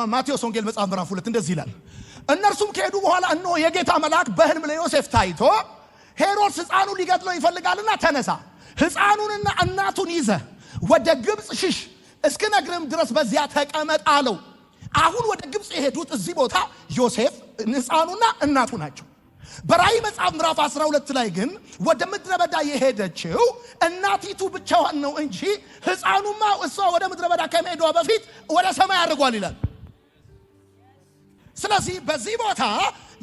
ማቴዎስ ወንጌል መጽሐፍ ምዕራፍ 2 እንደዚህ ይላል። እነርሱም ከሄዱ በኋላ እነሆ የጌታ መልአክ በሕልም ለዮሴፍ ታይቶ ሄሮድስ ሕፃኑን ሊገድለው ይፈልጋልና ተነሳ፣ ሕፃኑንና እናቱን ይዘህ ወደ ግብጽ ሽሽ፣ እስክነግርህም ድረስ በዚያ ተቀመጥ አለው። አሁን ወደ ግብጽ የሄዱት እዚህ ቦታ ዮሴፍ ሕፃኑና እናቱ ናቸው። በራእይ መጽሐፍ ምዕራፍ 12 ላይ ግን ወደ ምድረ በዳ የሄደችው እናቲቱ ብቻዋን ነው እንጂ ሕፃኑማ እሷ ወደ ምድረ በዳ ከመሄዷ በፊት ወደ ሰማይ አድርጓል ይላል። ስለዚህ በዚህ ቦታ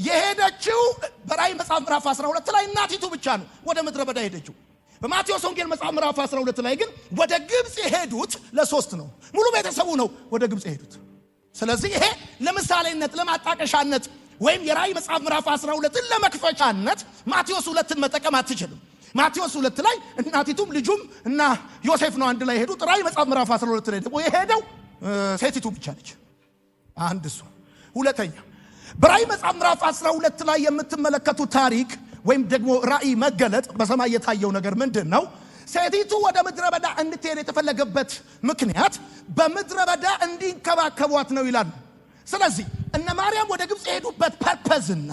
የሄደችው በራእይ መጽሐፍ ምዕራፍ 12 ላይ እናቲቱ ብቻ ነው ወደ ምድረ በዳ ሄደችው። በማቴዎስ ወንጌል መጽሐፍ ምዕራፍ 12 ላይ ግን ወደ ግብጽ የሄዱት ለሶስት ነው። ሙሉ ቤተሰቡ ነው ወደ ግብጽ የሄዱት። ስለዚህ ይሄ ለምሳሌነት ለማጣቀሻነት ወይም የራእይ መጽሐፍ ምዕራፍ 12ን ለመክፈቻነት ማቴዎስ 2ን መጠቀም አትችልም። ማቴዎስ 2 ላይ እናቲቱም ልጁም እና ዮሴፍ ነው አንድ ላይ ሄዱት። ራእይ መጽሐፍ ምዕራፍ 12 ላይ ደግሞ የሄደው ሴቲቱ ብቻ ነች። አንድ እሱ። ሁለተኛ በራእይ መጽሐፍ ምዕራፍ 12 ላይ የምትመለከቱት ታሪክ ወይም ደግሞ ራእይ መገለጥ በሰማይ የታየው ነገር ምንድን ነው? ሴቲቱ ወደ ምድረ በዳ እንድትሄድ የተፈለገበት ምክንያት በምድረ በዳ እንዲንከባከቧት ነው ይላል። ስለዚህ እነ ማርያም ወደ ግብጽ የሄዱበት ፐርፐዝና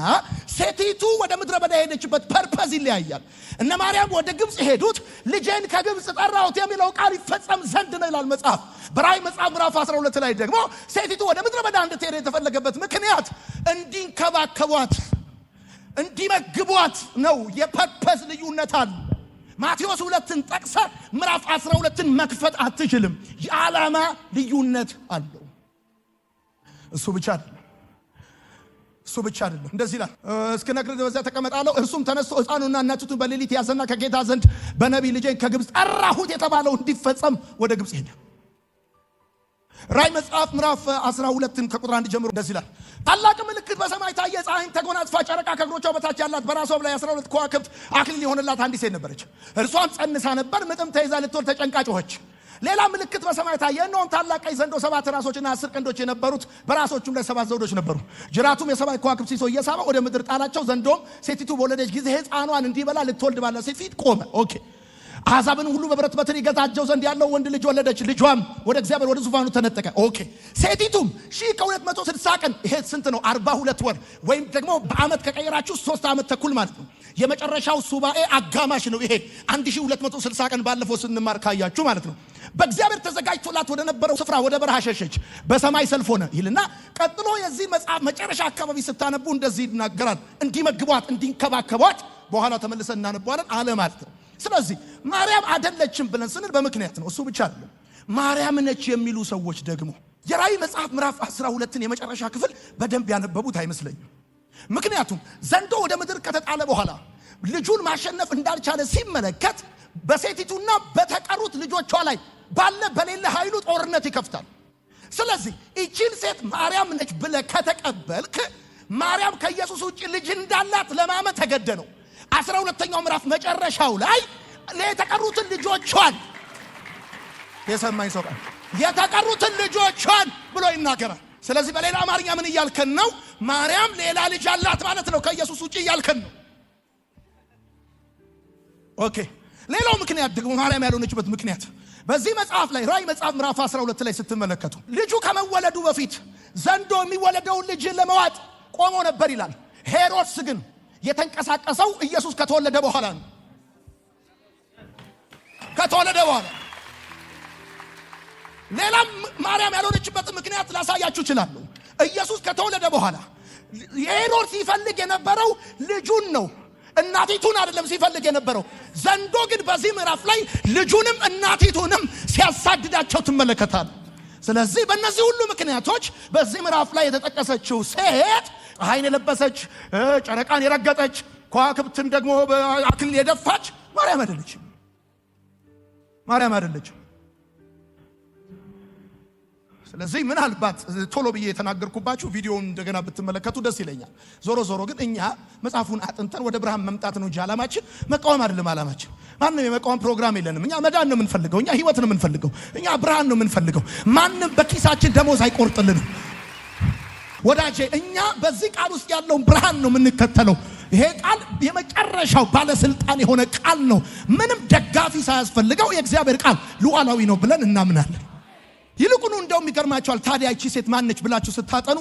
ሴቲቱ ወደ ምድረ በዳ የሄደችበት ፐርፐዝ ይለያያል። እነ ማርያም ወደ ግብጽ የሄዱት ልጄን ከግብጽ ጠራሁት የሚለው ቃል ይፈጸም ዘንድ ነው ይላል መጽሐፍ። በራእይ መጽሐፍ ምዕራፍ 12 ላይ ደግሞ ሴቲቱ ወደ ምድረ በዳ እንድትሄድ የተፈለገበት ምክንያት እንዲንከባከቧት እንዲመግቧት ነው። የፐርፐዝ ልዩነት አለ። ማቴዎስ 2ን ጠቅሰ ምዕራፍ 12ን መክፈት አትችልም። የዓላማ ልዩነት አለው። እሱ ብቻ አይደለም። እንደዚህ ይላል፣ እስክነግርህ በዚያ ተቀመጣለሁ። እርሱም ተነስቶ ሕፃኑና እናቲቱን በሌሊት ያዘና ከጌታ ዘንድ በነቢይ ልጄን ከግብጽ ጠራሁት የተባለው እንዲፈጸም ወደ ግብጽ ሄደ። ራእይ መጽሐፍ ምዕራፍ 12ን ከቁጥር 1 ጀምሮ እንደዚህ ይላል፣ ታላቅ ምልክት በሰማይ ታየ። ፀሐይን ተጎናጽፋ ጨረቃ ከእግሮቿ በታች ያላት በራሷም ላይ 12 ከዋክብት አክሊል የሆነላት አንዲት ሴት ነበረች። እርሷም ጸንሳ ነበር፣ ምጥም ተይዛ ልትወልድ ተጨንቃ ጮኸች። ሌላ ምልክት በሰማይ ታየ። እነሆም ታላቅ ቀይ ዘንዶ 7 ራሶችና 10 ቀንዶች የነበሩት በራሶቹም ላይ 7 ዘውዶች ነበሩ። ጅራቱም የሰማይ ከዋክብት ሲሶ እየሳበ ወደ ምድር ጣላቸው። ዘንዶም ሴቲቱ በወለደች ጊዜ ሕፃኗን እንዲበላ ልትወልድ ባለ ሴት ፊት ቆመ። ኦኬ። አሕዛብን ሁሉ በብረት በትር ይገዛቸው ዘንድ ያለው ወንድ ልጅ ወለደች። ልጇም ወደ እግዚአብሔር ወደ ዙፋኑ ተነጠቀ። ኦኬ። ሴቲቱም 1260 ቀን፣ ይሄ ስንት ነው? 42 ወር ወይም ደግሞ በአመት ከቀየራችሁ 3 ዓመት ተኩል ማለት ነው። የመጨረሻው ሱባኤ አጋማሽ ነው ይሄ 1260 ቀን ባለፈው ስንማር ካያችሁ ማለት ነው። በእግዚአብሔር ተዘጋጅቶላት ወደ ነበረው ስፍራ ወደ በረሃ ሸሸች። በሰማይ ሰልፍ ሆነ ይልና ቀጥሎ የዚህ መጽሐፍ መጨረሻ አካባቢ ስታነቡ እንደዚህ ይናገራል። እንዲመግቧት እንዲንከባከቧት በኋላ ተመልሰን እናነባዋለን አለ ማለት ነው። ስለዚህ ማርያም አይደለችም ብለን ስንል በምክንያት ነው። እሱ ብቻ አይደለም፣ ማርያም ነች የሚሉ ሰዎች ደግሞ የራእይ መጽሐፍ ምዕራፍ 12ን የመጨረሻ ክፍል በደንብ ያነበቡት አይመስለኝም። ምክንያቱም ዘንዶ ወደ ምድር ከተጣለ በኋላ ልጁን ማሸነፍ እንዳልቻለ ሲመለከት በሴቲቱና በተቀሩት ልጆቿ ላይ ባለ በሌለ ኃይሉ ጦርነት ይከፍታል። ስለዚህ እቺን ሴት ማርያም ነች ብለህ ከተቀበልክ ማርያም ከኢየሱስ ውጪ ልጅ እንዳላት ለማመን ተገደ ነው። 12ኛው ምዕራፍ መጨረሻው ላይ የተቀሩትን ልጆቿን የሰማኝ ሰው ቃል የተቀሩትን ልጆቿን ብሎ ይናገራል። ስለዚህ በሌላ አማርኛ ምን እያልከን ነው? ማርያም ሌላ ልጅ አላት ማለት ነው ከኢየሱስ ውጪ እያልከን ነው። ኦኬ። ሌላው ምክንያት ደግሞ ማርያም ያልሆነችበት ምክንያት በዚህ መጽሐፍ ላይ ራእይ መጽሐፍ ምዕራፍ 12 ላይ ስትመለከቱ ልጁ ከመወለዱ በፊት ዘንዶ የሚወለደውን ልጅ ለመዋጥ ቆሞ ነበር ይላል። ሄሮድስ ግን የተንቀሳቀሰው ኢየሱስ ከተወለደ በኋላ ነው። ከተወለደ በኋላ ሌላም ማርያም ያልሆነችበት ምክንያት ላሳያችሁ እችላለሁ። ኢየሱስ ከተወለደ በኋላ ሄሮድስ ይፈልግ የነበረው ልጁን ነው፣ እናቲቱን አይደለም ሲፈልግ የነበረው። ዘንዶ ግን በዚህ ምዕራፍ ላይ ልጁንም እናቲቱንም ሲያሳድዳቸው ትመለከታል። ስለዚህ በእነዚህ ሁሉ ምክንያቶች በዚህ ምዕራፍ ላይ የተጠቀሰችው ሴት ፀሐይን የለበሰች ጨረቃን የረገጠች ከዋክብትን ደግሞ በአክሊል የደፋች ማርያም አይደለችም። ማርያም አይደለችም። ስለዚህ ምናልባት ቶሎ ብዬ የተናገርኩባችሁ ቪዲዮውን እንደገና ብትመለከቱ ደስ ይለኛል። ዞሮ ግን እኛ መጽሐፉን አጥንተን ወደ ብርሃን መምጣት ነው እንጂ ዓላማችን መቃወም አይደለም። ዓላማችን ማንም የመቃወም ፕሮግራም የለንም። እኛ መዳን ነው የምንፈልገው። እኛ ህይወት ነው የምንፈልገው። እኛ ብርሃን ነው የምንፈልገው። ማንም በኪሳችን ደሞዝ አይቆርጥልንም ወዳጄ። እኛ በዚህ ቃል ውስጥ ያለውን ብርሃን ነው የምንከተለው። ይሄ ቃል የመጨረሻው ባለስልጣን የሆነ ቃል ነው። ምንም ደጋፊ ሳያስፈልገው የእግዚአብሔር ቃል ሉዓላዊ ነው ብለን እናምናለን። ይልቁኑ እንደውም ይገርማችኋል። ታዲያ እቺ ሴት ማነች ብላችሁ ስታጠኑ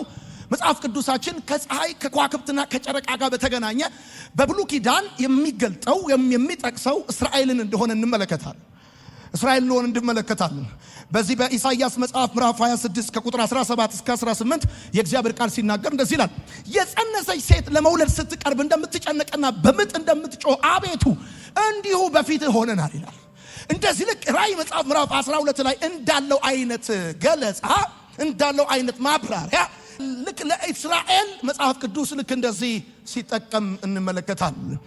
መጽሐፍ ቅዱሳችን ከፀሐይ ከከዋክብትና ከጨረቃ ጋር በተገናኘ በብሉይ ኪዳን የሚገልጠው የሚጠቅሰው እስራኤልን እንደሆነ እንመለከታለን። እስራኤል እንደሆነ እንመለከታለን። በዚህ በኢሳይያስ መጽሐፍ ምዕራፍ 26 ከቁጥር 17 እስከ 18 የእግዚአብሔር ቃል ሲናገር እንደዚህ ይላል። የጸነሰች ሴት ለመውለድ ስትቀርብ እንደምትጨነቅና በምጥ እንደምትጮህ አቤቱ እንዲሁ በፊትህ ሆነናል ይላል። እንደዚህ ልክ ራእይ መጽሐፍ ምዕራፍ 12 ላይ እንዳለው አይነት ገለጻ እንዳለው አይነት ማብራሪያ ልክ ለእስራኤል መጽሐፍ ቅዱስ ልክ እንደዚህ ሲጠቀም እንመለከታለን።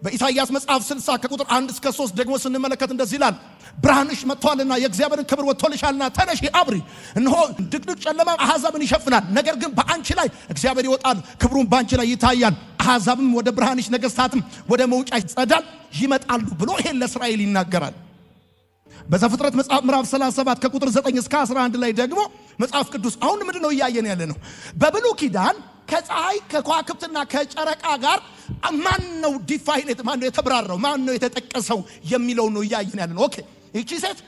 በኢሳይያስ መጽሐፍ 60 ከቁጥር 1 እስከ 3 ደግሞ ስንመለከት እንደዚህ ይላል። ብርሃንሽ መጥቷልና የእግዚአብሔርን ክብር ወጥቶልሻልና ተነሺ አብሪ፣ እነሆ ድቅድቅ ጨለማ አሕዛብን ይሸፍናል። ነገር ግን በአንቺ ላይ እግዚአብሔር ይወጣል፣ ክብሩን በአንቺ ላይ ይታያል። አሕዛብም ወደ ብርሃንሽ ነገሥታትም ወደ መውጫሽ ጸዳል ይመጣሉ ብሎ ይሄን ለእስራኤል ይናገራል። በዘፍጥረት መጽሐፍ ምዕራፍ 37 ከቁጥር 9 እስከ 11 ላይ ደግሞ መጽሐፍ ቅዱስ አሁን ምንድነው እያየን ያለ ነው? በብሉይ ኪዳን ከፀሐይ ከከዋክብትና ከጨረቃ ጋር ማን ነው ዲፋይኔት ማን ነው የተብራራው ማን ነው የተጠቀሰው የሚለው ነው እያየን ያለ ነው። ኦኬ እቺ ሴት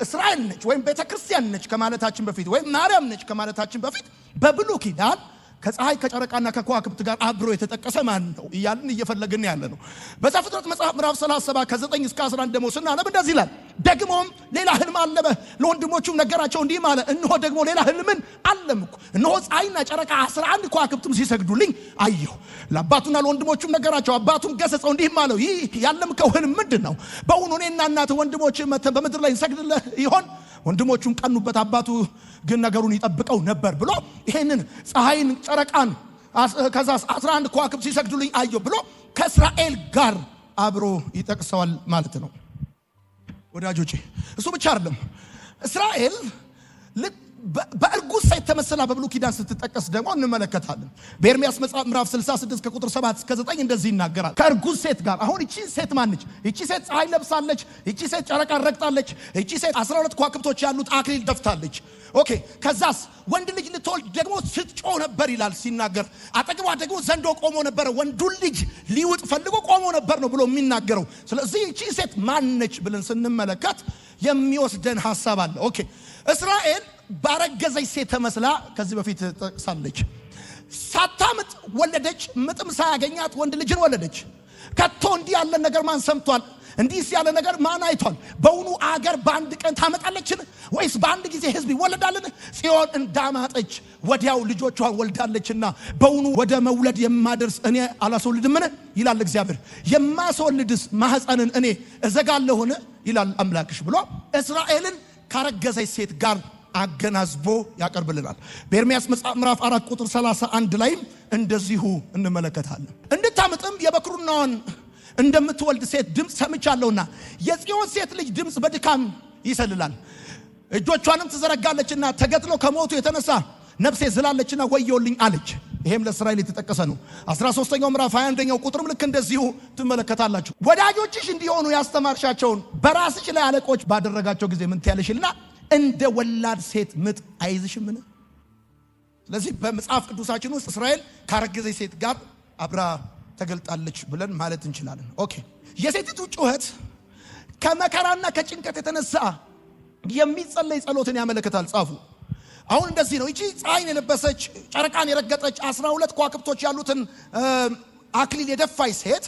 እስራኤል ነች ወይም ቤተክርስቲያን ነች ከማለታችን በፊት ወይም ማርያም ነች ከማለታችን በፊት በብሉይ ኪዳን ከፀሐይ ከጨረቃና ከከዋክብት ጋር አብሮ የተጠቀሰ ማን ነው እያልን እየፈለግን ያለ ነው። በዘፍጥረት መጽሐፍ ምዕራፍ 37 ከ9 እስከ 11 ደግሞ ስናነብ እንደዚህ ይላል። ደግሞም ሌላ ህልም አለመ፣ ለወንድሞቹም ነገራቸው እንዲህ አለ፣ እነሆ ደግሞ ሌላ ህልምን አለምኩ፣ እነሆ ፀሐይና ጨረቃ 11 ከዋክብትም ሲሰግዱልኝ አየሁ። ለአባቱና ለወንድሞቹም ነገራቸው፣ አባቱም ገሰጸው እንዲህም አለው፣ ይህ ያለምከው ህልም ምንድን ነው? በእውኑ እኔና እናትህ ወንድሞችህ መተን በምድር ላይ እንሰግድልህ ይሆን? ወንድሞቹም ቀኑበት፣ አባቱ ግን ነገሩን ይጠብቀው ነበር ብሎ ይሄንን ፀሐይን ጨረቃን ከዛ 11 ከዋክብት ሲሰግዱልኝ አየሁ ብሎ ከእስራኤል ጋር አብሮ ይጠቅሰዋል ማለት ነው። ወዳጆቼ እሱ ብቻ አይደለም። እስራኤል በእርጉዝ ሴት ተመስላ በብሉይ ኪዳን ስትጠቀስ ደግሞ እንመለከታለን። በኤርምያስ መጽሐፍ ምዕራፍ 66 ከቁጥር 7 እስከ 9 እንደዚህ ይናገራል። ከእርጉዝ ሴት ጋር አሁን እቺ ሴት ማነች? እቺ ሴት ፀሐይ ለብሳለች። እቺ ሴት ጨረቃ ረግጣለች። እቺ ሴት 12 ከዋክብቶች ያሉት አክሊል ደፍታለች። ኦኬ ከዛስ ወንድ ልጅ ልትወልድ ደግሞ ስትጮህ ነበር ይላል ሲናገር። አጠገቧ ደግሞ ዘንዶ ቆሞ ነበር፣ ወንዱን ልጅ ሊውጥ ፈልጎ ቆሞ ነበር ነው ብሎ የሚናገረው። ስለዚህ እቺ ሴት ማነች ብለን ስንመለከት የሚወስደን ሐሳብ አለ። ኦኬ እስራኤል ባረገዘች ሴት ተመስላ ከዚህ በፊት ጠቅሳለች። ሳታምጥ ወለደች፣ ምጥም ሳያገኛት ወንድ ልጅን ወለደች። ከቶ እንዲህ ያለ ነገር ማን ሰምቷል? እንዲህ ያለ ነገር ማን አይቷል? በውኑ አገር በአንድ ቀን ታመጣለችን? ወይስ በአንድ ጊዜ ሕዝብ ይወለዳልን? ጽዮን እንዳማጠች ወዲያው ልጆቿን ወልዳለችና በውኑ ወደ መውለድ የማደርስ እኔ አላስወልድምን? ይላል እግዚአብሔር። የማስወልድስ ማህፀንን እኔ እዘጋለሁን? ይላል አምላክሽ ብሎ እስራኤልን ካረገዘች ሴት ጋር አገናዝቦ ያቀርብልናል። በኤርምያስ መጽሐፍ ምዕራፍ 4 ቁጥር 31 ላይም እንደዚሁ እንመለከታለን። እንድታምጥም የበኩርናዋን እንደምትወልድ ሴት ድምፅ ሰምቻለሁና የጽዮን ሴት ልጅ ድምፅ በድካም ይሰልላል፣ እጆቿንም ትዘረጋለችና ተገጥሎ ከሞቱ የተነሳ ነፍሴ ዝላለችና ወየውልኝ አለች። ይሄም ለእስራኤል የተጠቀሰ ነው። 13ኛው ምዕራፍ 21ኛው ቁጥርም ልክ እንደዚሁ ትመለከታላችሁ። ወዳጆችሽ እንዲሆኑ ያስተማርሻቸውን በራስሽ ላይ አለቆች ባደረጋቸው ጊዜ ምን ትያለሽልና እንደ ወላድ ሴት ምጥ አይዝሽምን? ስለዚህ በመጽሐፍ ቅዱሳችን ውስጥ እስራኤል ካረገዘች ሴት ጋር አብራ ተገልጣለች ብለን ማለት እንችላለን። ኦኬ የሴቲቱ ጩኸት ከመከራና ከጭንቀት የተነሳ የሚጸለይ ጸሎትን ያመለክታል። ጻፉ። አሁን እንደዚህ ነው። እቺ ፀሐይን የለበሰች ጨረቃን የረገጠች 12 ከዋክብቶች ያሉትን አክሊል የደፋች ሴት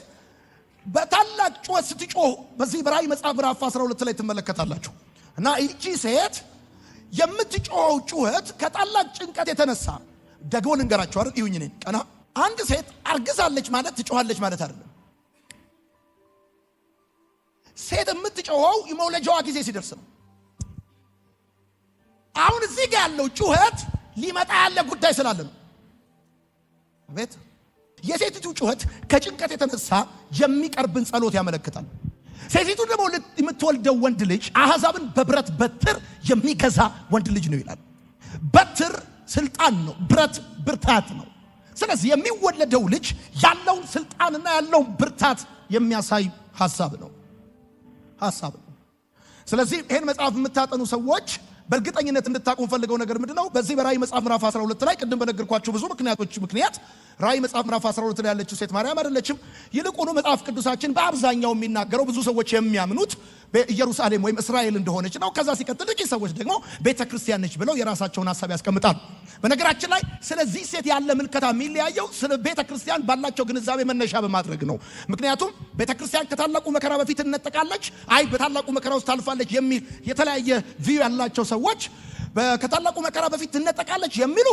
በታላቅ ጩኸት ስትጮህ በዚህ በራእይ መጽሐፍ ምዕራፍ 12 ላይ ትመለከታላችሁ። እና እቺ ሴት የምትጮኸው ጩኸት ከታላቅ ጭንቀት የተነሳ ደግሞ ልንገራችሁ አይደል? ይሁን እኔ ቀና አንድ ሴት አርግዛለች ማለት ትጮሃለች ማለት አይደለም። ሴት የምትጮኸው የመውለጃዋ ጊዜ ሲደርስ ነው። አሁን እዚህ ጋር ያለው ጩኸት ሊመጣ ያለ ጉዳይ ስላለ ነው። አቤት! የሴቲቱ ጩኸት ከጭንቀት የተነሳ የሚቀርብን ጸሎት ያመለክታል። ሴቲቱ ደግሞ የምትወልደው ወንድ ልጅ አሕዛብን በብረት በትር የሚገዛ ወንድ ልጅ ነው ይላል። በትር ስልጣን ነው፣ ብረት ብርታት ነው። ስለዚህ የሚወለደው ልጅ ያለውን ስልጣንና ያለውን ብርታት የሚያሳይ ሐሳብ ነው። ስለዚህ ይሄን መጽሐፍ የምታጠኑ ሰዎች በእርግጠኝነት እንድታቁም ፈልገው ነገር ምንድነው? በዚህ በራእይ መጽሐፍ ምዕራፍ 12 ላይ ቅድም በነገርኳችሁ ብዙ ምክንያት ራእይ መጽሐፍ ምዕራፍ 12 ላይ ያለችው ሴት ማርያም አይደለችም። ይልቁኑ መጽሐፍ ቅዱሳችን በአብዛኛው የሚናገረው ብዙ ሰዎች የሚያምኑት ኢየሩሳሌም ወይም እስራኤል እንደሆነች ነው። ከዛ ሲቀጥል ጥቂት ሰዎች ደግሞ ቤተክርስቲያን ነች ብለው የራሳቸውን ሐሳብ ያስቀምጣሉ። በነገራችን ላይ ስለዚህ ሴት ያለ ምልከታ የሚለያየው ስለ ቤተክርስቲያን ባላቸው ግንዛቤ መነሻ በማድረግ ነው። ምክንያቱም ቤተክርስቲያን ከታላቁ መከራ በፊት ትነጠቃለች፣ አይ በታላቁ መከራ ውስጥ ታልፋለች የሚል የተለያየ ቪው ያላቸው ሰዎች ከታላቁ መከራ በፊት ትነጠቃለች የሚሉ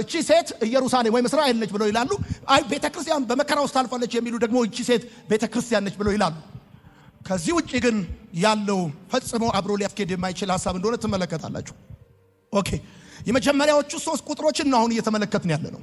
እቺ ሴት ኢየሩሳሌም ወይም እስራኤል ነች ብለው ይላሉ። አይ ቤተክርስቲያን በመከራ ውስጥ ታልፋለች የሚሉ ደግሞ እቺ ሴት ቤተክርስቲያን ነች ብለው ይላሉ። ከዚህ ውጪ ግን ያለው ፈጽሞ አብሮ ሊያስኬድ የማይችል ሐሳብ እንደሆነ ትመለከታላችሁ። ኦኬ የመጀመሪያዎቹ 3 ቁጥሮችን ነው አሁን እየተመለከትን ያለነው።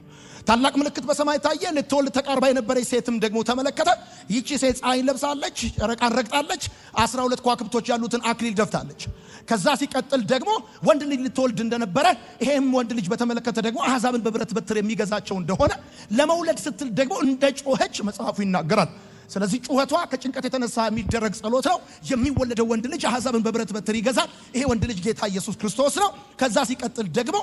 ታላቅ ምልክት በሰማይ ታየ፣ ልትወልድ ተቃርባ የነበረች ሴትም ደግሞ ተመለከተ። ይቺ ሴት ፀሐይን ለብሳለች፣ ጨረቃን ረግጣለች፣ 12 ከዋክብቶች ያሉትን አክሊል ደፍታለች። ከዛ ሲቀጥል ደግሞ ወንድ ልጅ ልትወልድ እንደነበረ ይሄም ወንድ ልጅ በተመለከተ ደግሞ አሕዛብን በብረት በትር የሚገዛቸው እንደሆነ ለመውለድ ስትል ደግሞ እንደ ጮኸች መጽሐፉ ይናገራል። ስለዚህ ጩኸቷ ከጭንቀት የተነሳ የሚደረግ ጸሎት ነው። የሚወለደው ወንድ ልጅ አሕዛብን በብረት በትር ይገዛል። ይሄ ወንድ ልጅ ጌታ ኢየሱስ ክርስቶስ ነው። ከዛ ሲቀጥል ደግሞ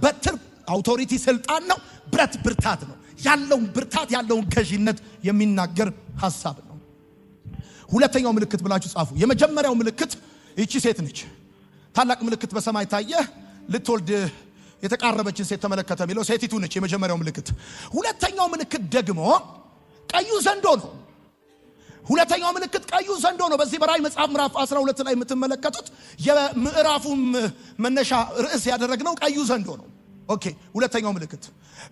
በትር አውቶሪቲ ስልጣን ነው። ብረት ብርታት ነው። ያለውን ብርታት ያለውን ገዢነት የሚናገር ሐሳብ ነው። ሁለተኛው ምልክት ብላችሁ ጻፉ። የመጀመሪያው ምልክት ይቺ ሴት ነች። ታላቅ ምልክት በሰማይ ታየ፣ ልትወልድ የተቃረበችን ሴት ተመለከተ የሚለው ሴቲቱ ነች የመጀመሪያው ምልክት። ሁለተኛው ምልክት ደግሞ ቀዩ ዘንዶ ነው። ሁለተኛው ምልክት ቀዩ ዘንዶ ነው። በዚህ በራእይ መጽሐፍ ምዕራፍ 12 ላይ የምትመለከቱት የምዕራፉም መነሻ ርዕስ ያደረግነው ቀዩ ዘንዶ ነው። ኦኬ ሁለተኛው ምልክት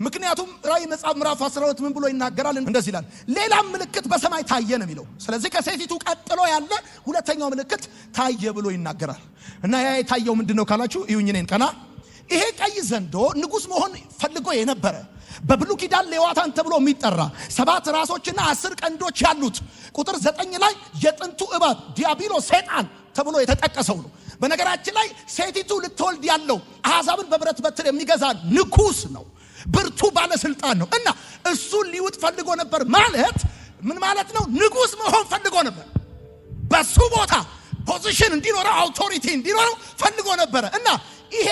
ምክንያቱም ራእይ መጽሐፍ ምዕራፍ 12 ምን ብሎ ይናገራል? እንደዚህ ይላል፣ ሌላም ምልክት በሰማይ ታየ ነው የሚለው። ስለዚህ ከሴቲቱ ቀጥሎ ያለ ሁለተኛው ምልክት ታየ ብሎ ይናገራል። እና ያ የታየው ምንድነው ካላችሁ እዩኝ እኔን ቀና። ይሄ ቀይ ዘንዶ ንጉስ መሆን ፈልጎ የነበረ በብሉይ ኪዳን ሌዋታን ተብሎ የሚጠራ 7 ራሶችና 10 ቀንዶች ያሉት ቁጥር 9 ላይ የጥንቱ እባብ ዲያብሎስ ሰይጣን ተብሎ የተጠቀሰው ነው። በነገራችን ላይ ሴቲቱ ልትወልድ ያለው አሕዛብን በብረት በትር የሚገዛ ንጉስ ነው። ብርቱ ባለስልጣን ነው። እና እሱን ሊውጥ ፈልጎ ነበር ማለት ምን ማለት ነው? ንጉስ መሆን ፈልጎ ነበር። በሱ ቦታ ፖዚሽን እንዲኖረው አውቶሪቲ እንዲኖረው ፈልጎ ነበር። እና ይሄ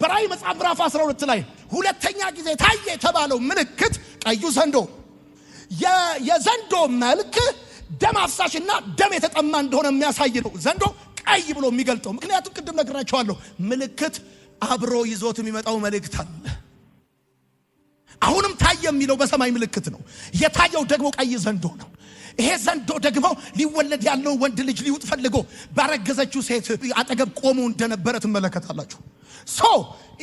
በራእይ መጽሐፍ ምዕራፍ 12 ላይ ሁለተኛ ጊዜ ታየ የተባለው ምልክት ቀዩ ዘንዶ። የዘንዶ መልክ ደም አፍሳሽና ደም የተጠማ እንደሆነ የሚያሳይ ነው። ዘንዶ ቀይ ብሎ የሚገልጠው ምክንያቱም ቅድም ነግራቸዋለሁ፣ ምልክት አብሮ ይዞት የሚመጣው መልእክት አለ። አሁንም ታየ የሚለው በሰማይ ምልክት ነው። የታየው ደግሞ ቀይ ዘንዶ ነው። ይሄ ዘንዶ ደግሞ ሊወለድ ያለው ወንድ ልጅ ሊውጥ ፈልጎ ባረገዘችው ሴት አጠገብ ቆሞ እንደነበረ ትመለከታላችሁ።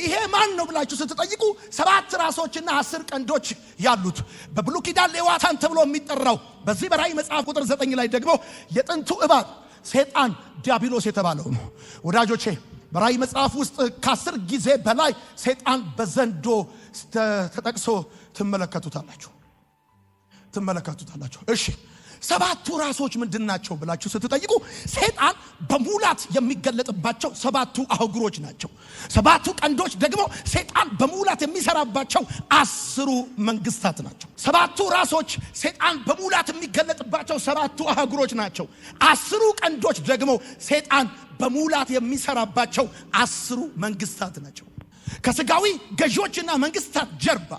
ይሄ ማን ነው ብላችሁ ስትጠይቁ 7 ራሶችና 10 ቀንዶች ያሉት በብሉይ ኪዳን ሌዋታን ተብሎ የሚጠራው በዚህ በራእይ መጽሐፍ ቁጥር 9 ላይ ደግሞ የጥንቱ እባብ ሰይጣን ዲያብሎስ የተባለው ነው። ወዳጆቼ በራእይ መጽሐፍ ውስጥ ከ10 ጊዜ በላይ ሰይጣን በዘንዶ ተጠቅሶ ትመለከቱታላችሁ። እሺ 7 ራሶች ምንድናቸው ብላችሁ ስትጠይቁ ሰይጣን በሙላት የሚገለጥባቸው 7 አህጉሮች ናቸው። 7 ቀንዶች ደግሞ ሰይጣን በሙላት የሚሰራባቸው 10 መንግስታት ናቸው። 7 ራሶች ሰይጣን በሙላት የሚገለጥባቸው 7 አህጉሮች ናቸው። 10 ቀንዶች ደግሞ ሰይጣን በሙላት የሚሰራባቸው 10 መንግስታት ናቸው። ከስጋዊ ገዢዎችና መንግስታት ጀርባ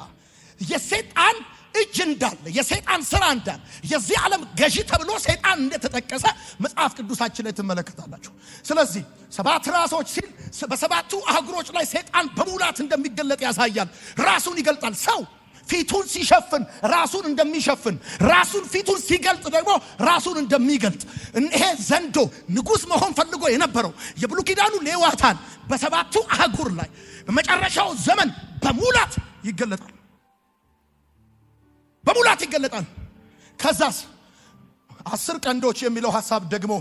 የሰይጣን እጅ እንዳለ የሰይጣን ስራ እንዳለ የዚህ ዓለም ገዢ ተብሎ ሰይጣን እንደተጠቀሰ መጽሐፍ ቅዱሳችን ላይ ትመለከታላችሁ። ስለዚህ 7 ራሶች ሲል በ7 አህጉሮች ላይ ሰይጣን በሙላት እንደሚገለጥ ያሳያል። ራሱን ይገልጣል። ሰው ፊቱን ሲሸፍን ራሱን እንደሚሸፍን፣ ራሱን ፊቱን ሲገልጥ ደግሞ ራሱን እንደሚገልጥ ይሄ ዘንዶ ንጉስ መሆን ፈልጎ የነበረው የብሉይ ኪዳኑ ሌዋታን በ7 አህጉር ላይ በመጨረሻው ዘመን በሙላት ይገለጣል። ከዛስ 10 ቀንዶች የሚለው ሐሳብ ደግሞ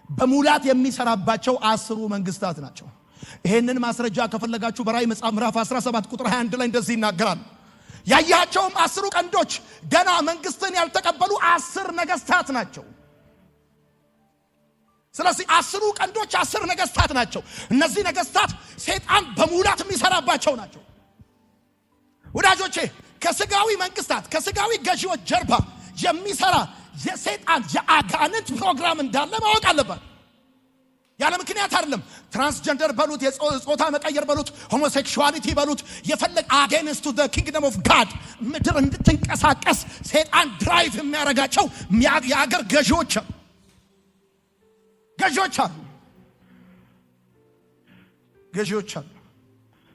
በሙላት የሚሰራባቸው 10 መንግስታት ናቸው። ይሄንን ማስረጃ ከፈለጋችሁ በራእይ መጽሐፍ ምዕራፍ 17 ቁጥር 21 ላይ እንደዚህ ይናገራል። ያያቸውም 10 ቀንዶች ገና መንግስትን ያልተቀበሉ 10 ነገስታት ናቸው። ስለዚህ 10 ቀንዶች 10 ነገስታት ናቸው። እነዚህ ነገስታት ሰይጣን በሙላት የሚሰራባቸው ናቸው። ወዳጆቼ ከስጋዊ መንግስታት ከስጋዊ ገዢዎች ጀርባ የሚሰራ የሰይጣን የአጋንንት ፕሮግራም እንዳለ ማወቅ አለበት። ያለ ምክንያት አይደለም። ትራንስጀንደር በሉት፣ የጾታ መቀየር በሉት፣ ሆሞሴክሹዋሊቲ በሉት፣ የፈለገ አጌንስት ቱ ዘ ኪንግደም ኦፍ ጋድ ምድር እንድትንቀሳቀስ ሰይጣን ድራይቭ የሚያረጋቸው የአገር ገዢዎች ገዢዎች አሉ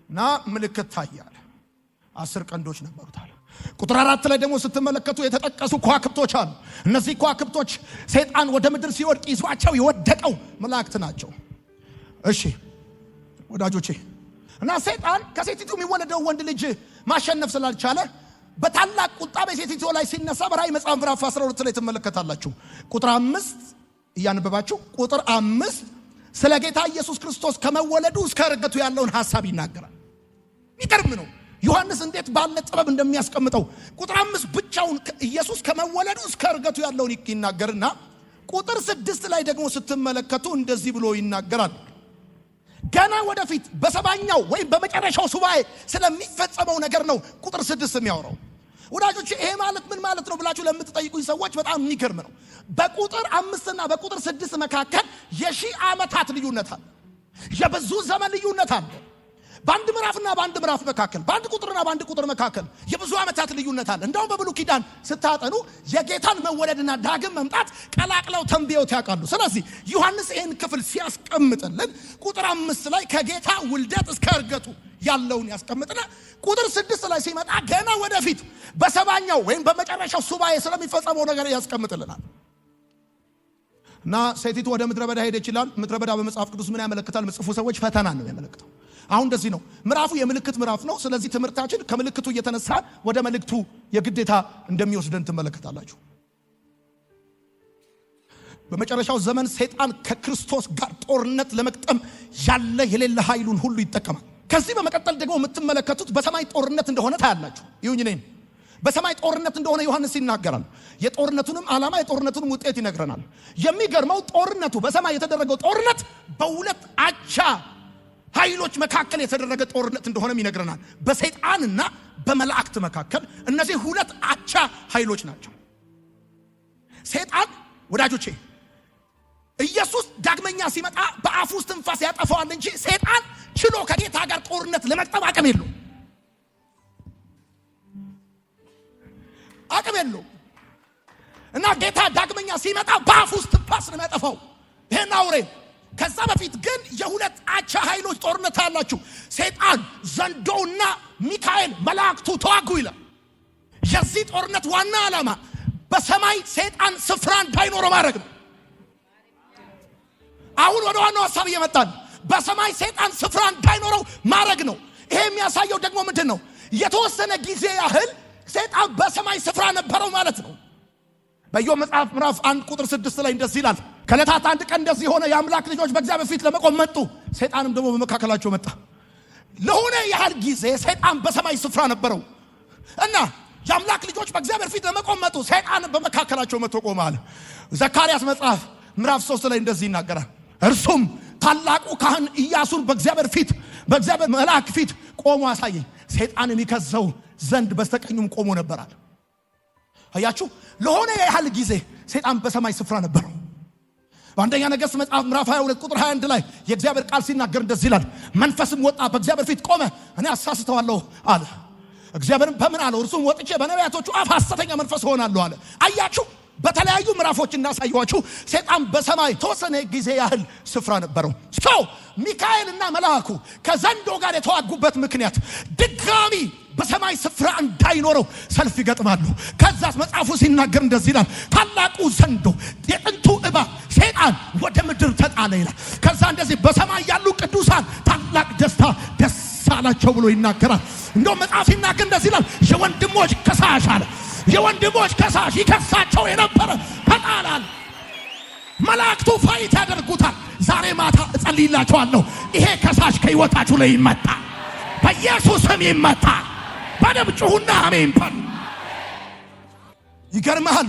እና ምልክት ታያለ 10 ቀንዶች ነበሩታል። ቁጥር 4 ላይ ደግሞ ስትመለከቱ የተጠቀሱ ከዋክብቶች አሉ። እነዚህ ከዋክብቶች ሰይጣን ወደ ምድር ሲወድቅ ይዟቸው የወደቀው መላእክት ናቸው። እሺ ወዳጆቼ፣ እና ሰይጣን ከሴቲቱ የሚወለደው ወንድ ልጅ ማሸነፍ ስላልቻለ በታላቅ ቁጣ በሴቲቱ ላይ ሲነሳ በራእይ መጽሐፍ ምዕራፍ 12 ላይ ትመለከታላችሁ። ቁጥር 5 እያነበባችሁ ቁጥር 5 ስለ ጌታ ኢየሱስ ክርስቶስ ከመወለዱ እስከ ዕርገቱ ያለውን ሐሳብ ይናገራል። ይገርም ነው ዮሐንስ እንዴት ባለ ጥበብ እንደሚያስቀምጠው። ቁጥር 5 ብቻውን ኢየሱስ ከመወለዱ እስከ ዕርገቱ ያለውን ይናገርና ቁጥር 6 ላይ ደግሞ ስትመለከቱ እንደዚህ ብሎ ይናገራል። ገና ወደፊት በሰባኛው ወይም በመጨረሻው ሱባኤ ስለሚፈጸመው ነገር ነው ቁጥር 6 የሚያወራው። ወዳጆች ይሄ ማለት ምን ማለት ነው ብላችሁ ለምትጠይቁኝ ሰዎች በጣም የሚገርም ነው። በቁጥር 5 እና በቁጥር 6 መካከል የሺህ ዓመታት ልዩነት አለ። የብዙ ዘመን ልዩነት አለ። በአንድ ምዕራፍና በአንድ ምዕራፍ መካከል፣ በአንድ ቁጥርና በአንድ ቁጥር መካከል የብዙ ዓመታት ልዩነት አለ። እንደውም በብሉይ ኪዳን ስታጠኑ የጌታን መወለድና ዳግም መምጣት ቀላቅለው ተንብየውት ያውቃሉ። ስለዚህ ዮሐንስ ይህን ክፍል ሲያስቀምጥልን ቁጥር 5 ላይ ከጌታ ውልደት እስከ ዕርገቱ ያለውን ያስቀምጥና ቁጥር 6 ላይ ሲመጣ ገና ወደፊት በሰባኛው ወይም በመጨረሻው ሱባኤ ስለሚፈጸመው ነገር ያስቀምጥልናል። እና ሴቲቱ ወደ ምድረ በዳ ሄደች ይላል። ምድረ በዳ በመጽሐፍ ቅዱስ ምን ያመለክታል? ምጽፉ ሰዎች ፈተና ነው ያመለክተው። አሁን እንደዚህ ነው ምዕራፉ የምልክት ምዕራፍ ነው። ስለዚህ ትምህርታችን ከምልክቱ እየተነሳ ወደ መልእክቱ የግዴታ እንደሚወስደን ትመለከታላችሁ። በመጨረሻው ዘመን ሰይጣን ከክርስቶስ ጋር ጦርነት ለመቅጠም ያለ የሌለ ኃይሉን ሁሉ ይጠቀማል። ከዚህ በመቀጠል ደግሞ የምትመለከቱት በሰማይ ጦርነት እንደሆነ ታያላችሁ። ይሁን እኔ በሰማይ ጦርነት እንደሆነ ዮሐንስ ይናገራል። የጦርነቱንም ዓላማ የጦርነቱንም ውጤት ይነግረናል። የሚገርመው ጦርነቱ በሰማይ የተደረገው ጦርነት በሁለት አቻ ኃይሎች መካከል የተደረገ ጦርነት እንደሆነም ይነግረናል። በሰይጣንና በመላእክት መካከል እነዚህ ሁለት አቻ ኃይሎች ናቸው። ሰይጣን ወዳጆቼ ኢየሱስ ዳግመኛ ሲመጣ በአፉ ውስጥ ትንፋስ ያጠፋዋል እንጂ ሰይጣን ችሎ ከጌታ ጋር ጦርነት ለመቅጠም አቅም የለውም። እና ጌታ ዳግመኛ ሲመጣ በአፉ ውስጥ ትንፋስ ነው ያጠፋው ይሄን አውሬ። ከዛ በፊት ግን የሁለት አቻ ኃይሎች ጦርነት አላችሁ። ሰይጣን ዘንዶውና ሚካኤል መላእክቱ ተዋጉ ይላል። የዚህ ጦርነት ዋና ዓላማ በሰማይ ሰይጣን ስፍራ እንዳይኖረው ማድረግ ነው። አሁን ወደ ዋናው ሐሳብ እየመጣን በሰማይ ሰይጣን ስፍራ እንዳይኖረው ማድረግ ነው። ይሄ የሚያሳየው ደግሞ ምንድን ነው? የተወሰነ ጊዜ ያህል ሰይጣን በሰማይ ስፍራ ነበረው ማለት ነው። በኢዮብ መጽሐፍ ምዕራፍ 1 ቁጥር 6 ላይ እንደዚህ ይላል፣ ከዕለታት አንድ ቀን እንደዚህ ሆነ፣ የአምላክ ልጆች በእግዚአብሔር ፊት ለመቆም መጡ፣ ሰይጣንም ደግሞ በመካከላቸው መጣ። ለሆነ ያህል ጊዜ ሰይጣን በሰማይ ስፍራ ነበረው እና የአምላክ ልጆች በእግዚአብሔር ፊት ለመቆም መጡ፣ ሰይጣን በመካከላቸው መጥቶ ቆመ አለ። ዘካርያስ መጽሐፍ ምዕራፍ 3 ላይ እንደዚህ ይናገራል፣ እርሱም ታላቁ ካህን ኢያሱን በእግዚአብሔር መልአክ ፊት ቆሞ አሳየኝ፣ ሰይጣንን ይከዘው ዘንድ በስተቀኙም ቆሞ ነበራል። አያችሁ፣ ለሆነ ያህል ጊዜ ሰይጣን በሰማይ ስፍራ ነበረው። በአንደኛ ነገሥት መጽሐፍ ምዕራፍ 22 ቁጥር 21 ላይ የእግዚአብሔር ቃል ሲናገር እንደዚህ ይላል፣ መንፈስም ወጣ በእግዚአብሔር ፊት ቆመ፣ እኔ አሳስተዋለሁ አለ። እግዚአብሔርም በምን አለው? እርሱም ወጥቼ በነቢያቶቹ አፍ ሐሰተኛ መንፈስ ሆናለሁ አለ። አያችሁ፣ በተለያዩ ምዕራፎች እንዳሳየኋችሁ ሰይጣን በሰማይ ተወሰነ ጊዜ ያህል ስፍራ ነበረው። ሚካኤልና መልአኩ ከዘንዶ ጋር የተዋጉበት ምክንያት ድጋሚ በሰማይ ስፍራ እንዳይኖረው ሰልፍ ይገጥማሉ። ከዛስ መጽሐፉ ሲናገር እንደዚህ ይላል፣ ታላቁ ዘንዶ የጥንቱ እባብ ሰይጣን ወደ ምድር ተጣለ ይላል። ከዛ እንደዚህ በሰማይ ያሉ ቅዱሳን ታላቅ ደስታ ደስ አላቸው ብሎ ይናገራል። እንደው መጽሐፍ ሲናገር እንደዚህ ይላል፣ የወንድሞች ከሳሽ አለ። የወንድሞች ከሳሽ ይከሳቸው የነበረ ተጣላል። መላእክቱ ፋይት ያደርጉታል። ዛሬ ማታ እጸልይላችኋለሁ፣ ይሄ ከሳሽ ከህይወታችሁ ላይ ይመጣ፣ በኢየሱስ ስም ይመጣ። በደም ጩሁና አሜን በሉ። ይገርማል።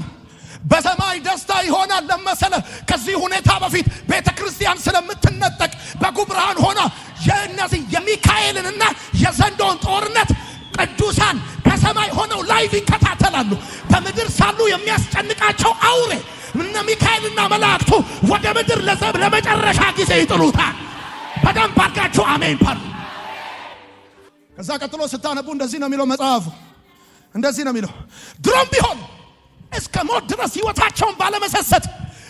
በሰማይ ደስታ ይሆናል ለመሰለ ከዚህ ሁኔታ በፊት ቤተክርስቲያን ስለምትነጠቅ በጉብራን ሆና የእነዚህ የሚካኤልንና የዘንዶን ጦርነት ቅዱሳን ከሰማይ ሆነው ላይቭ ይከታተላሉ። በምድር ሳሉ የሚያስጨንቃቸው አውሬ እነ ሚካኤልና መላእክቱ ወደ ምድር ለመጨረሻ ጊዜ ይጥሉታል። በደንብ አድርጋችሁ አሜን በሉ። ከዛ ቀጥሎ ስታነቡ እንደዚህ ነው የሚለው መጽሐፉ፣ እንደዚህ ነው የሚለው፣ ድሮም ቢሆን እስከ ሞት ድረስ ህይወታቸውን ባለመሰሰት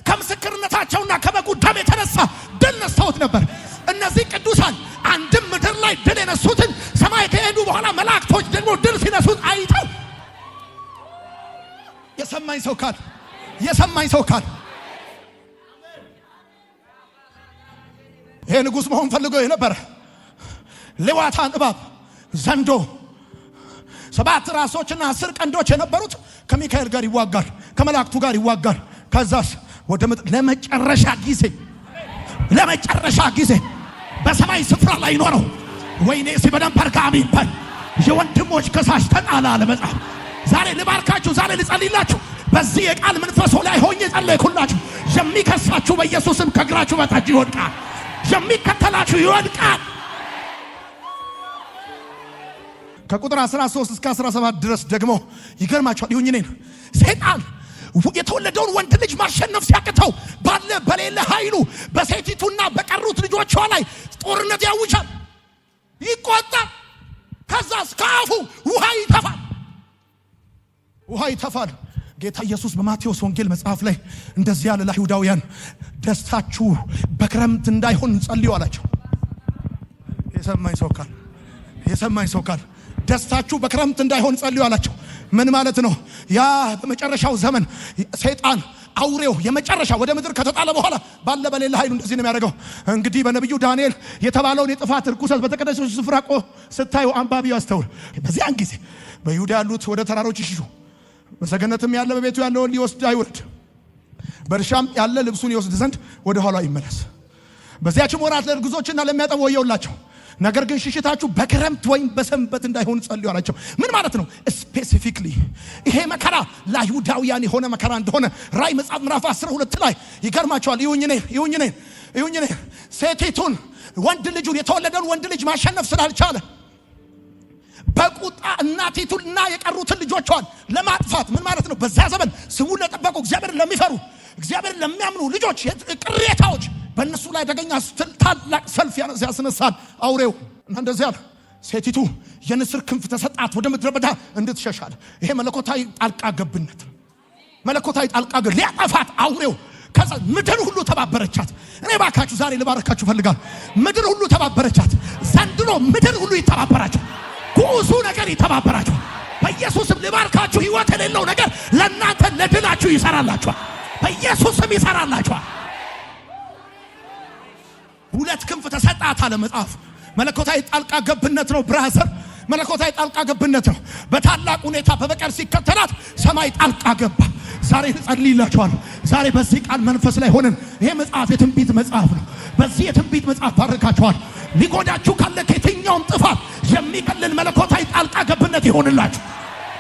ከምስክርነታቸውና ከበጉ ደም የተነሳ ድል ነስተውት ነበር። እነዚህ ቅዱሳን አንድም ምድር ላይ ድል የነሱትን ሰማይ ከሄዱ በኋላ መላእክቶች ደግሞ ድል ሲነሱት አይተው የሰማኝ ሰው ካል ይሄ ንጉሥ መሆን ፈልጎ የነበረ ሌዋታን እባብ ዘንዶ 7 ራሶችና 10 ቀንዶች የነበሩት ከሚካኤል ጋር ይዋጋል፣ ከመላእክቱ ጋር ይዋጋል። ከዛስ ወደ ምድር ለመጨረሻ ጊዜ በሰማይ ስፍራ ላይ ኖረው ወይኔ ሲበደም በርጋሚ ይባል የወንድሞች ከሳሽ ተጣላ አለ መጽሐፍ። ዛሬ ልባርካችሁ፣ ዛሬ ልጸልይላችሁ። በዚህ የቃል መንፈስ ላይ ሆኜ ጸለይኩላችሁ። የሚከሳችሁ በኢየሱስም ከግራችሁ በታች ይወድቃል፣ የሚከተላችሁ ይወድቃል። ከቁጥር 13 እስከ 17 ድረስ ደግሞ ይገርማችኋል። ይሁን እኔን ሰይጣን የተወለደውን ወንድ ልጅ ማሸነፍ ሲያቅተው ባለ በሌለ ኃይሉ በሴቲቱና በቀሩት ልጆቿ ላይ ጦርነት ያውጃል፣ ይቆጣል። ከዛስ ከአፉ ውሃ ይተፋል። ጌታ ኢየሱስ በማቴዎስ ወንጌል መጽሐፍ ላይ እንደዚህ ያለ ለይሁዳውያን ደስታችሁ በክረምት እንዳይሆን ጸልዩ አላቸው። የሰማኝ ሰው ካል ደስታችሁ በክረምት እንዳይሆን ጸልዩ አላቸው። ምን ማለት ነው? ያ በመጨረሻው ዘመን ሰይጣን አውሬው የመጨረሻ ወደ ምድር ከተጣለ በኋላ ባለ በሌላ ኃይሉ እንደዚህ ነው የሚያደርገው። እንግዲህ በነብዩ ዳንኤል የተባለውን የጥፋት ርኩሰት በተቀደሰው ስፍራ ስታዩ አንባቢው ያስተውል። በዚያን ጊዜ በይሁዳ ያሉት ወደ ተራሮች ይሽሹ፣ በሰገነትም ያለ በቤቱ ያለውን ሊወስድ አይውረድ፣ በእርሻም ያለ ልብሱን ይወስድ ዘንድ ወደ ኋላ ይመለስ። በዚያችም ወራት ለርጉዞችና ለሚያጠቡ ወዮላቸው። ነገር ግን ሽሽታችሁ በክረምት ወይም በሰንበት እንዳይሆን ጸልዩ አላቸው። ምን ማለት ነው? ስፔሲፊክሊ ይሄ መከራ ለይሁዳውያን የሆነ መከራ እንደሆነ ራእይ መጽሐፍ ምዕራፍ 12 ላይ ይገርማቸዋል። ይሁን ሴቲቱን ወንድ ልጁን የተወለደውን ወንድ ልጅ ማሸነፍ ስላልቻለ በቁጣ እናቲቱንና የቀሩትን ልጆቿን ለማጥፋት ምን ማለት ነው? በዛ ዘመን ስሙን ለጠበቁ እግዚአብሔርን ለሚፈሩ እግዚአብሔርን ለሚያምኑ ልጆች ቅሬታዎች በእነሱ ላይ አደገኛ ታላቅ ሰልፍ ያስነሳል አውሬው። እና እንደዚህ ያለ ሴቲቱ የንስር ክንፍ ተሰጣት ወደ ምድረ በዳ እንድትሸሻል። ይሄ መለኮታዊ ጣልቃ ገብነት ነው። መለኮታዊ ጣልቃ ገብ ሊያጠፋት አውሬው ከዛ ምድር ሁሉ ተባበረቻት። እኔ ባካችሁ ዛሬ ልባረካችሁ ፈልጋለሁ። ምድር ሁሉ ተባበረቻት። ዘንድሮ ምድር ሁሉ ይተባበራችሁ፣ ጉዙ ነገር ይተባበራችሁ። በኢየሱስም ልባርካችሁ። ህይወት የሌለው ነገር ለእናንተ ለድላችሁ ይሰራላችኋል። በኢየሱስም ይሰራላችኋል። 2 ክንፍ ተሰጣት አለ መጽሐፍ። መለኮታዊ ጣልቃ ገብነት ነው ብራዘር፣ መለኮታዊ ጣልቃ ገብነት ነው። በታላቅ ሁኔታ በበቀል ሲከተላት ሰማይ ጣልቃ ገባ። ዛሬ ልጸልይላችኋለሁ። ዛሬ በዚህ ቃል መንፈስ ላይ ሆነን ይሄ መጽሐፍ የትንቢት መጽሐፍ ነው። በዚህ የትንቢት መጽሐፍ ባርካችኋል። ሊጎዳችሁ ካለ ከየትኛውም ጥፋት የሚከልል መለኮታዊ ጣልቃ ገብነት ይሆንላችሁ።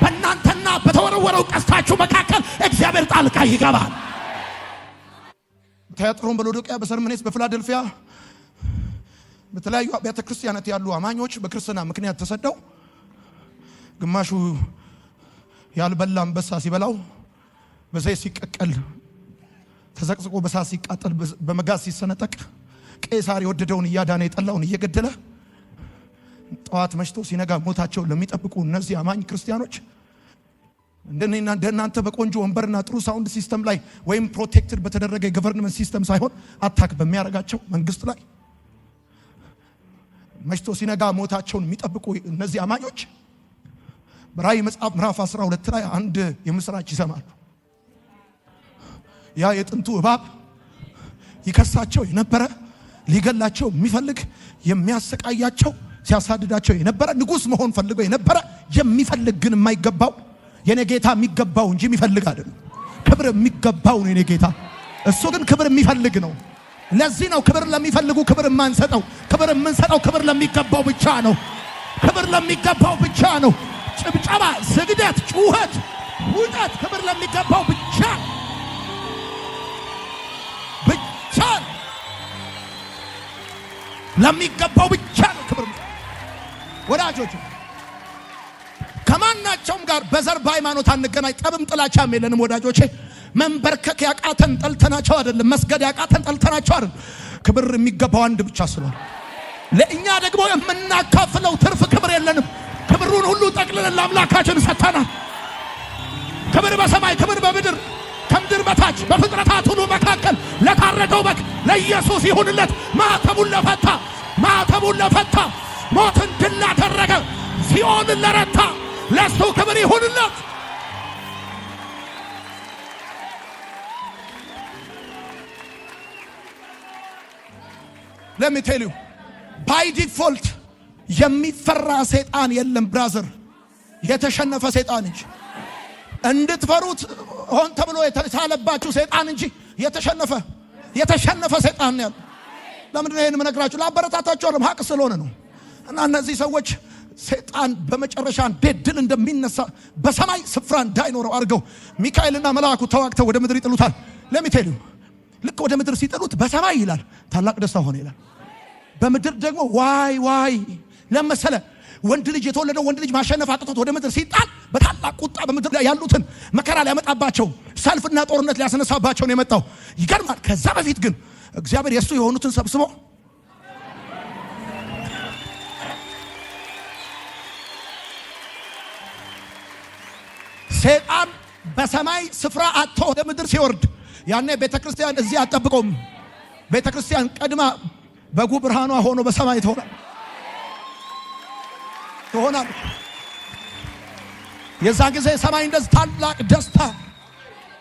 በእናንተና በተወረወረው ቀስታችሁ መካከል እግዚአብሔር ጣልቃ ይገባል። በቲያጥሮን፣ በሎዶቅያ፣ በሰርመኔስ፣ በፊላደልፊያ በተለያዩ አብያተ ክርስቲያናት ያሉ አማኞች በክርስትና ምክንያት ተሰደው ግማሹ ያልበላ አንበሳ ሲበላው በዘይት ሲቀቀል ተዘቅዝቆ በሳት ሲቃጠል በመጋዝ ሲሰነጠቅ ቄሳር የወደደውን እያዳነ የጠላውን እየገደለ ጠዋት መሽቶ ሲነጋ ሞታቸውን ለሚጠብቁ እነዚህ አማኝ ክርስቲያኖች እንደኔና እንደናንተ በቆንጆ ወንበርና ጥሩ ሳውንድ ሲስተም ላይ ወይም ፕሮቴክትድ በተደረገ የገቨርንመንት ሲስተም ሳይሆን አታክ በሚያረጋቸው መንግስት ላይ መሽቶ ሲነጋ ሞታቸውን የሚጠብቁ እነዚህ አማኞች በራእይ መጽሐፍ ምዕራፍ 12 ላይ አንድ የምስራች ይሰማሉ። ያ የጥንቱ እባብ ይከሳቸው የነበረ ሊገላቸው የሚፈልግ የሚያሰቃያቸው ሲያሳድዳቸው የነበረ ንጉስ መሆን ፈልገው የነበረ የሚፈልግ ግን የማይገባው የኔ ጌታ የሚገባው እንጂ የሚፈልግ አይደለም። ክብር የሚገባው ነው የኔ ጌታ። እሱ ግን ክብር የሚፈልግ ነው። ለዚህ ነው ክብር ለሚፈልጉ ክብር የማንሰጠው። ክብር የምንሰጠው ክብር ለሚገባው ብቻ ነው። ክብር ለሚገባው ብቻ ነው። ጭብጨባ፣ ስግደት፣ ጩኸት፣ ውጠት ክብር ለሚገባው ብቻ ለሚገባው ብቻ ነው ክብር። ወዳጆች ከማናቸውም ጋር በዘር በሃይማኖት አንገናኝ፣ ጠብም ጥላቻም የለንም ወዳጆቼ። መንበርከክ ያቃተን ጠልተናቸው አይደለም፣ መስገድ ያቃተን ጠልተናቸው አይደለም። ክብር የሚገባው አንድ ብቻ ስለሆነ ለእኛ ደግሞ የምናካፍለው ትርፍ ክብር የለንም። ክብሩን ሁሉ ጠቅልለን ለአምላካችን ሰጥተናል። ክብር በሰማይ ክብር በምድር ከምድር በታች በፍጥረታት ሁሉ መካከል ለታረደው በግ ለኢየሱስ ይሁንለት። ማተቡን ለፈታ ሞትን ድል ላደረገ ሲኦልን ለረታ ለሱ ክብር ይሁንለት። Let me tell you, by default የሚፈራ ሰይጣን የለም ብራዘር፣ የተሸነፈ ሰይጣን እንጂ እንድትፈሩት ሆን ተብሎ የተሳለባችሁ ሰይጣን እንጂ የተሸነፈ ሰይጣን ነው። ለምንድን ነው ይሄን የምነግራችሁ? ላበረታታችሁ አይደለም፣ ሀቅ ስለሆነ ነው። እና እነዚህ ሰዎች ሰይጣን በመጨረሻ እንዴት ድል እንደሚነሳ በሰማይ ስፍራ እንዳይኖረው አድርገው ሚካኤልና መልአኩ ተዋግተው ወደ ምድር ይጥሉታል። ለሚቴሉ ልክ ወደ ምድር ሲጥሉት በሰማይ ይላል ታላቅ ደስታ ሆነ ይላል። በምድር ደግሞ ዋይ ለመሰለ ወንድ ልጅ የተወለደው ወንድ ልጅ ማሸነፍ አቅቶት ወደ ምድር ሲጣል በታላቅ ቁጣ በምድር ላይ ያሉትን መከራ ሊያመጣባቸው ሰልፍና ጦርነት ሊያስነሳባቸው ነው የመጣው። ይገርማል። ከዛ በፊት ግን እግዚአብሔር የሱ የሆኑትን ሰብስቦ ሰይጣን በሰማይ ስፍራ አጥቶ ወደ ምድር ሲወርድ ያኔ ቤተክርስቲያን እዚህ አጠብቆም ቤተክርስቲያን ቀድማ በጉ ብርሃኗ ሆኖ በሰማይ ትሆናል። የዛን ጊዜ ሰማይ እንደዚህ ታላቅ ደስታ።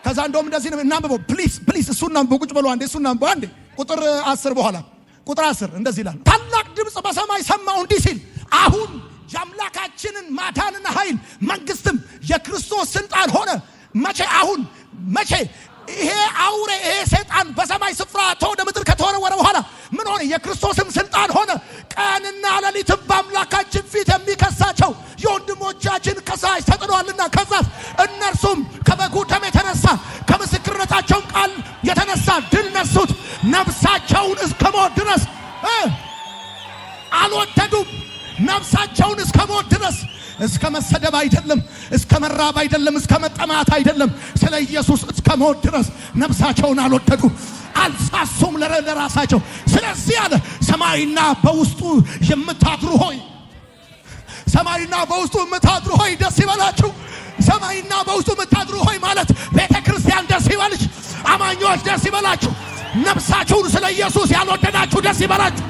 ከዛ እንደውም እንደዚህ ነው እናንብበው ፕሊዝ እሱና በቁጭ ብሎ አንዴ እሱና አንዴ ቁጥር 10 በኋላ ቁጥር 10 እንደዚህ ይላል። ታላቅ ድምጽ በሰማይ ሰማሁ እንዲህ ሲል አሁን የአምላካችንን ማዳንና ኃይል መንግስትም የክርስቶስ ስልጣን ሆነ። መቼ ይሄ አውሬ ይሄ ሰይጣን በሰማይ ስፍራ ወደ ምድር ከተወረወረ በኋላ ምን ሆነ? የክርስቶስም ስልጣን ሆነ። ቀንና ሌሊት በአምላካችን ፊት የሚከሳቸው የወንድሞቻችን ከሳሽ ተጥሏልና ከዛስ እነርሱም ከበጉ ደም የተነሳ ከምስክርነታቸው ቃል የተነሳ ድል ነሱት። ነፍሳቸውን እስከ ሞት ድረስ አልወደዱም። ነፍሳቸውን እስከ ሞት ድረስ እስከ መሰደብ አይደለም፣ እስከ መራብ አይደለም፣ እስከ መጠማት አይደለም፣ ስለ ኢየሱስ እስከ ሞት ድረስ ነፍሳቸውን አልወደዱ፣ አልሳሱም ለራሳቸው። ስለዚህ አለ ሰማይና በውስጡ የምታድሩ ሆይ ደስ ይበላችሁ። ሰማይና በውስጡ የምታድሩ ሆይ ማለት ቤተ ክርስቲያን ደስ ይበልሽ፣ አማኞች ደስ ይበላችሁ። ነፍሳችሁን ስለ ኢየሱስ ያልወደዳችሁ ደስ ይበላችሁ።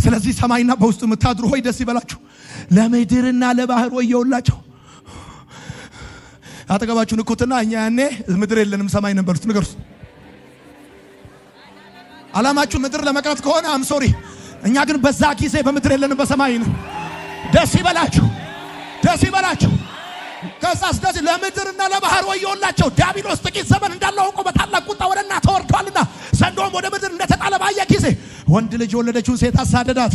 ስለዚህ ሰማይና በውስጡ የምታድሩ ሆይ ደስ ይበላችሁ፣ ለምድርና ለባህር ወየውላቸው። አጠገባችሁን እኩትና እኛ ያኔ ምድር የለንም ሰማይ ነበርኩት ንገሩት። አላማችሁ ምድር ለመቅረት ከሆነ አም ሶሪ፣ እኛ ግን በዛ ጊዜ በምድር የለንም በሰማይ ነው። ደስ ይበላችሁ። ከዛስ ደስ ለምድርና ለባህር ወየውላቸው። ዲያብሎስ ጥቂት ዘመን እንዳለው አውቆ በታላቅ ቁጣ ወደና ተወርዷልና ዘንዶም ወደ ምድር እንደተጣለ ባየ ጊዜ ወንድ ልጅ የወለደችውን ሴት አሳደዳት።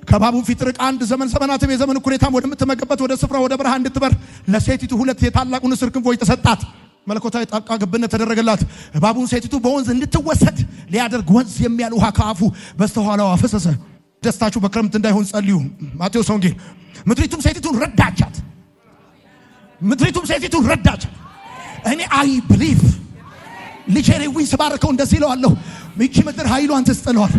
ከባቡ ፊት ርቃ አንድ ዘመናትም የዘመን እኩሌታም ወደምትመገበት ወደ ስፍራ ወደ በረሃ እንድትበር ለሴቲቱ 2 የታላቁ ንስር ክንፎች ተሰጣት። መለኮታዊ ጣልቃ ገብነት ተደረገላት። እባቡን ሴቲቱ በወንዝ እንድትወሰድ ሊያደርግ ወንዝ የሚያል ውሃ ከአፉ በስተኋላዋ ፈሰሰ። ደስታችሁ በክረምት እንዳይሆን ጸልዩ። ማቴዎስ ወንጌል። ምድሪቱም ሴቲቱን ረዳቻት። እኔ አይ ብሊቭ ልጄ ሌዊን ስባርከው እንደዚህ እለዋለሁ፣ ይቺ ምድር ኃይሏን ትስጥለዋል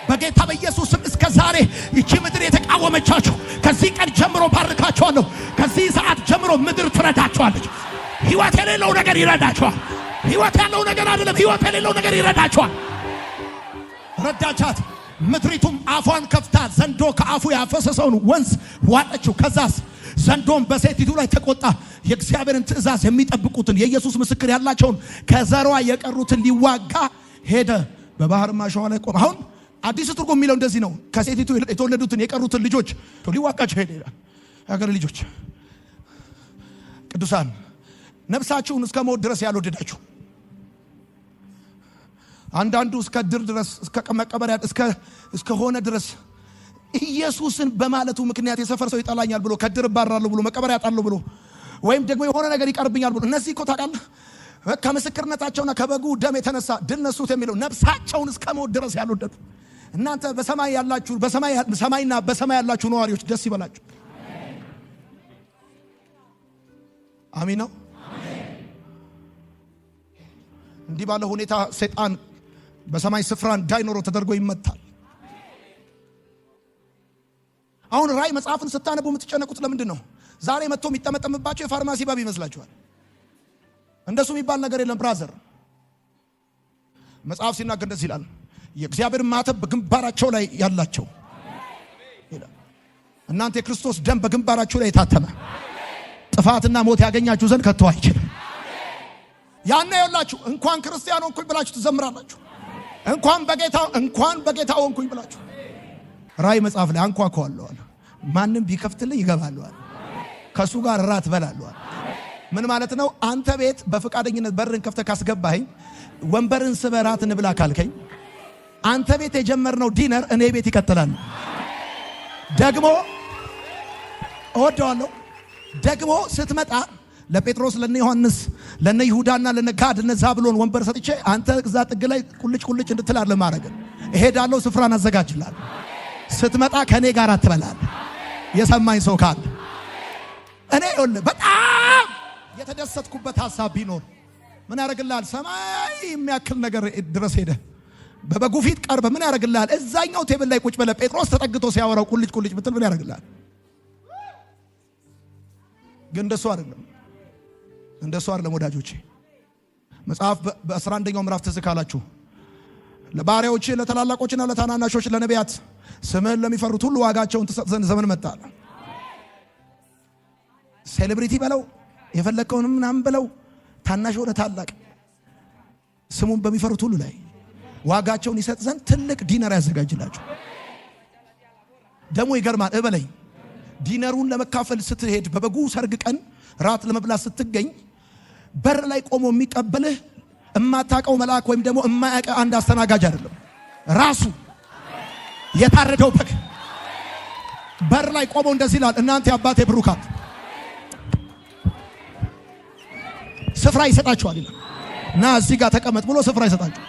በጌታ በኢየሱስ ስም። እስከ ዛሬ ይቺ ምድር የተቃወመቻችሁ ከዚህ ቀን ጀምሮ ባርካችኋለሁ። ከዚህ ሰዓት ጀምሮ ምድር ትረዳችኋለች። ህይወት የሌለው ነገር ይረዳችኋል። ህይወት ያለው ነገር አይደለም፣ ህይወት የሌለው ነገር ይረዳችኋል። ረዳቻት። ምድሪቱም አፏን ከፍታ ዘንዶ ከአፉ ያፈሰሰውን ወንዝ ዋጠችው። ከዛስ ዘንዶም በሴቲቱ ላይ ተቆጣ። የእግዚአብሔርን ትእዛዝ የሚጠብቁትን የኢየሱስ ምስክር ያላቸውን ከዘሯ የቀሩትን ሊዋጋ ሄደ። በባህር ማሻዋ ላይ ቆመ። አሁን አዲስ ትርጉም የሚለው እንደዚህ ነው። ከሴቲቱ የተወለዱትን የቀሩትን ልጆች ሊዋጋቸው ሄደ ይላል። የሀገር ልጆች ቅዱሳን፣ ነፍሳችሁን እስከ ሞት ድረስ ያልወደዳችሁ፣ አንዳንዱ እስከ ድር ድረስ እስከ መቀበሪያ እስከ ሆነ ድረስ ኢየሱስን በማለቱ ምክንያት የሰፈር ሰው ይጠላኛል ብሎ ከድር ባራለሁ ብሎ መቀበሪያ ያጣለሁ ብሎ ወይም ደግሞ የሆነ ነገር ይቀርብኛል ብሎ እነዚህ እኮ ታውቃለህ ከምስክርነታቸውና ከበጉ ደም የተነሳ ድል ነሱት የሚለው ነፍሳቸውን እስከ ሞት ድረስ ያልወደዱ እናንተ በሰማይ ያላችሁ በሰማይና በሰማይ ያላችሁ ነዋሪዎች ደስ ይበላችሁ። አሜን ነው። እንዲህ ባለ ሁኔታ ሰይጣን በሰማይ ስፍራ እንዳይኖረው ተደርጎ ይመታል። አሁን ራእይ መጽሐፍን ስታነቡ የምትጨነቁት ለምንድን ነው? ዛሬ መጥቶ የሚጠመጠምባቸው የፋርማሲ ባብ ይመስላችኋል? እንደሱ የሚባል ነገር የለም ብራዘር። መጽሐፍ ሲናገር እንደዚህ ይላል፣ የእግዚአብሔር ማተብ በግንባራቸው ላይ ያላቸው ይላል። እናንተ የክርስቶስ ደም በግንባራችሁ ላይ የታተመ ጥፋትና ሞት ያገኛችሁ ዘንድ ከቶ አይችልም። ያኔ ይኸውላችሁ እንኳን ክርስቲያን ሆንኩኝ ብላችሁ ትዘምራላችሁ። እንኳን በጌታ ሆንኩኝ ብላችሁ ራእይ መጽሐፍ ላይ አንኳኳለሁ አለ። ማንም ቢከፍትልኝ ይገባለሁ አለ። ከሱ ጋር ራት በላለሁ አለ። ምን ማለት ነው? አንተ ቤት በፈቃደኝነት በርን ከፍተህ ካስገባኸኝ፣ ወንበርን ስበህ ራት እንብላ ካልከኝ፣ አንተ ቤት የጀመርነው ዲነር እኔ ቤት ይቀጥላል። ደግሞ እወደዋለሁ። ደግሞ ስትመጣ ለጴጥሮስ ለነ ዮሐንስ ለነ ይሁዳና ለነ ጋድ እነ ዛብሎን ወንበር ሰጥቼ አንተ እዛ ጥግ ላይ ቁልጭ እንድትላለ ማረግ እሄዳለሁ። ስፍራን አዘጋጅልሃል። ስትመጣ ከኔ ጋር አትበላል። የሰማኝ ሰው ካለ እኔ በጣም የተደሰትኩበት ሐሳብ ቢኖር ምን ያደርግልሃል? ሰማይ የሚያክል ነገር ድረስ ሄደ በበጉ ፊት ቀርበ ምን ያደርግልሃል? እዛኛው ቴብል ላይ ቁጭ በለ ጴጥሮስ ተጠግቶ ሲያወራው ቁልጭ ብትል ምን ያደርግልሃል? ግን እንደሱ አይደለም ወዳጆቼ። መጽሐፍ በ11ኛው ምዕራፍ ትዝ ካላችሁ ለባሪያዎች ለተላላቆችና ለታናናሾች ለነቢያት ስምህን ለሚፈሩት ሁሉ ዋጋቸውን ትሰጥ ዘንድ ዘመን መጣ። ሴሌብሪቲ በለው የፈለከውን ምናምን በለው ታናሽ ወደ ታላቅ ስሙን በሚፈሩት ሁሉ ላይ ዋጋቸውን ይሰጥ ዘንድ ትልቅ ዲነር ያዘጋጅላቸው። ደግሞ ይገርማል። እበለኝ ዲነሩን ለመካፈል ስትሄድ በበጉ ሰርግ ቀን ራት ለመብላት ስትገኝ በር ላይ ቆሞ የሚቀበልህ እማታቀው መልአክ ወይም ደግሞ እማያቀ አንድ አስተናጋጅ አይደለም። ራሱ የታረደው በግ በር ላይ ቆሞ እንደዚህ ይላል፣ እናንተ የአባቴ ብሩካት ስፍራ ይሰጣችኋል ይላል። እና እዚህ ጋር ተቀመጥ ብሎ ስፍራ ይሰጣችኋል።